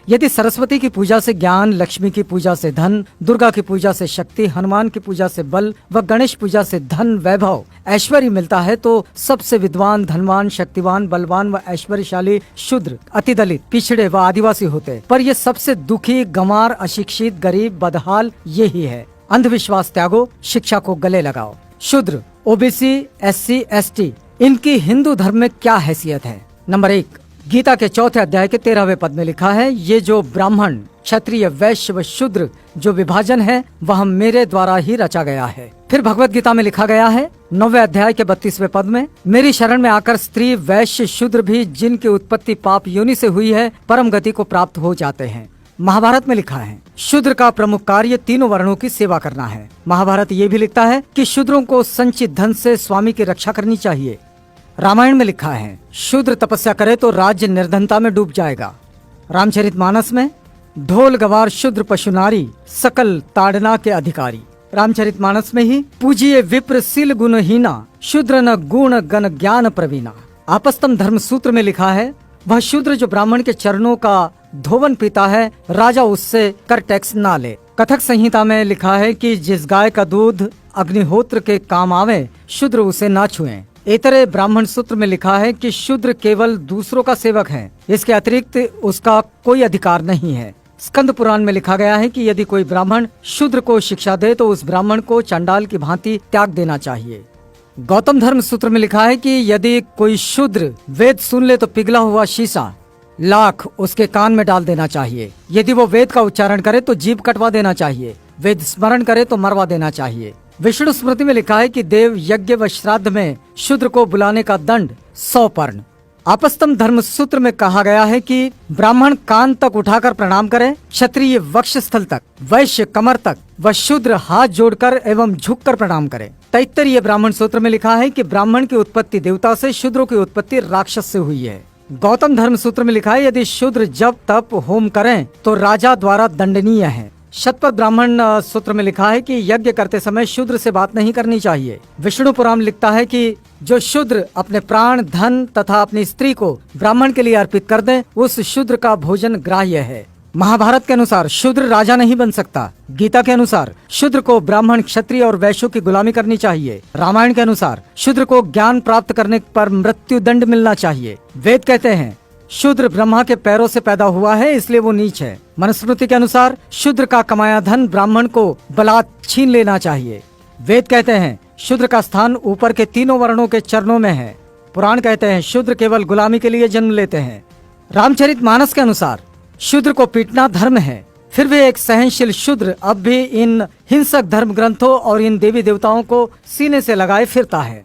यदि सरस्वती की पूजा से ज्ञान, लक्ष्मी की पूजा से धन, दुर्गा की पूजा से शक्ति, हनुमान की पूजा से बल व गणेश पूजा से धन, वैभव, ऐश्वर्य मिलता है तो सबसे विद्वान, धनवान, शक्तिवान, बलवान व ऐश्वर्यशाली शूद्र, अतिदलित, पिछड़े व आदिवासी होते। पर ये सबसे दुखी, गंवार, अशिक्षित, गरीब, बदहाल यही है। अंधविश्वास त्यागो, शिक्षा को गले लगाओ। शूद्र, ओबीसी, एससी, एसटी, इनकी हिंदू धर्म में क्या हैसियत है? नंबर 1, गीता के 4थे अध्याय के 13वें पद में लिखा है, ये जो ब्राह्मण, क्षत्रिय, वैश्य व शूद्र जो विभाजन है वह मेरे द्वारा ही रचा गया है। फिर भगवत गीता में लिखा गया है 9वें अध्याय के 32वें पद में, मेरी शरण में आकर स्त्री, वैश्य, शूद्र भी जिनकी उत्पत्ति पाप योनि से हुई है परम गति को प्राप्त हो जाते हैं। महाभारत में लिखा है शूद्र का प्रमुख कार्य तीनों वर्णों की सेवा करना है। महाभारत ये भी लिखता है कि शूद्रों को संचित धन से स्वामी की रक्षा करनी चाहिए। रामायण में लिखा है शूद्र तपस्या करे तो राज्य निर्धनता में डूब जाएगा। रामचरितमानस में ढोल गवार शूद्र पशु नारी सकल ताड़ना के अधिकारी। रामचरितमानस में ही पूजिए विप्र सील गुणहीना शूद्र न गुण गण ज्ञान प्रवीणा। आपस्तम धर्म सूत्र में लिखा है वह शूद्र जो ब्राह्मण के चरणों का धोवन पीता है राजा उससे कर टैक्स ना ले। कथक संहिता में लिखा है कि जिस गाय का दूध अग्निहोत्र के काम आवे शूद्र उसे ना छुएं। इतरे ब्राह्मण सूत्र में लिखा है कि शूद्र केवल दूसरों का सेवक है, इसके अतिरिक्त उसका कोई अधिकार नहीं है। स्कंद पुराण में लिखा गया है कि यदि कोई ब्राह्मण शूद्र को शिक्षा दे तो उस ब्राह्मण को चंडाल की भांति त्याग देना चाहिए। गौतम धर्म सूत्र में लिखा है कि यदि कोई शूद्र वेद सुन ले तो पिघला हुआ शीशा लाख उसके कान में डाल देना चाहिए। यदि वो वेद का उच्चारण करे तो जीभ कटवा देना चाहिए। वेद स्मरण करे तो मरवा देना चाहिए। विष्णु स्मृति में लिखा है कि देव यज्ञ व श्राद्ध में शूद्र को बुलाने का दंड 100 पर्ण। आपस्तम धर्म सूत्र में कहा गया है कि ब्राह्मण कान तक उठाकर प्रणाम करे, क्षत्रिय वक्षस्थल तक, वैश्य कमर तक व शूद्र हाथ जोड़कर एवं झुककर प्रणाम करे। तैत्तरीय ब्राह्मण सूत्र में लिखा है कि ब्राह्मण की उत्पत्ति देवता से, शूद्रों की उत्पत्ति राक्षस से हुई है। गौतम धर्म सूत्र में लिखा है यदि शूद्र जब तप होम करें तो राजा द्वारा दंडनीय है। शतपथ ब्राह्मण सूत्र में लिखा है कि यज्ञ करते समय शूद्र से बात नहीं करनी चाहिए। विष्णु पुराण लिखता है कि जो शूद्र अपने प्राण, धन तथा अपनी स्त्री को ब्राह्मण के लिए अर्पित कर दे उस शूद्र का भोजन ग्राह्य है। महाभारत के अनुसार शूद्र राजा नहीं बन सकता। गीता के अनुसार शूद्र को ब्राह्मण, क्षत्रिय और वैश्यों की गुलामी करनी चाहिए। रामायण के अनुसार शूद्र को ज्ञान प्राप्त करने पर मृत्यु दंड मिलना चाहिए। वेद कहते हैं शूद्र ब्रह्मा के पैरों से पैदा हुआ है इसलिए वो नीच है। मनुस्मृति के अनुसार शूद्र का कमाया धन ब्राह्मण को बलात् छीन लेना चाहिए। वेद कहते हैं शूद्र का स्थान ऊपर के तीनों वर्णों के चरणों में है। पुराण कहते हैं शूद्र केवल गुलामी के लिए जन्म लेते हैं। रामचरितमानस के अनुसार शूद्र को पीटना धर्म है। फिर भी एक सहनशील शूद्र अब भी इन हिंसक धर्म ग्रंथों और इन देवी देवताओं को सीने से लगाए फिरता है।